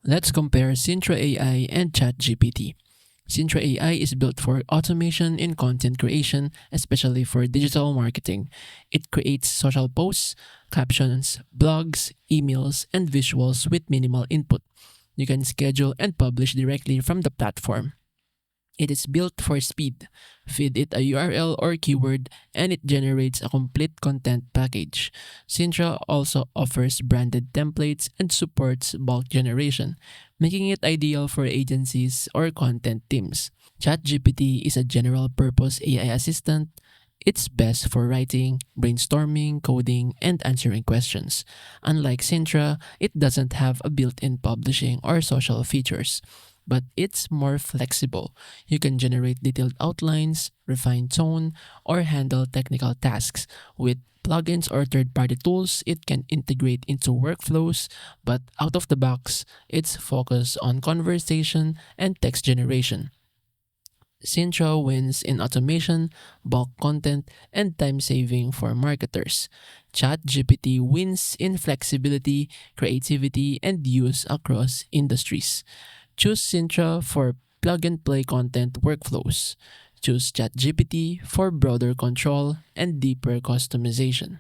Let's compare Sintra AI and Chatgpt. Sintra AI is built for automation in content creation, especially for digital marketing. It creates social posts, captions, blogs, emails, and visuals with minimal input. You can schedule and publish directly from the platform. It is built for speed. Feed it a URL or keyword and it generates a complete content package. Sintra also offers branded templates and supports bulk generation, making it ideal for agencies or content teams. ChatGPT is a general purpose AI assistant. It's best for writing, brainstorming, coding, and answering questions. Unlike Sintra, it doesn't have a built-in publishing or social features, but it's more flexible. You can generate detailed outlines, refine tone, or handle technical tasks. With plugins or third-party tools, it can integrate into workflows, but out of the box, it's focused on conversation and text generation. Sintra wins in automation, bulk content, and time saving for marketers. ChatGPT wins in flexibility, creativity, and use across industries. Choose Sintra for plug and play content workflows. Choose ChatGPT for broader control and deeper customization.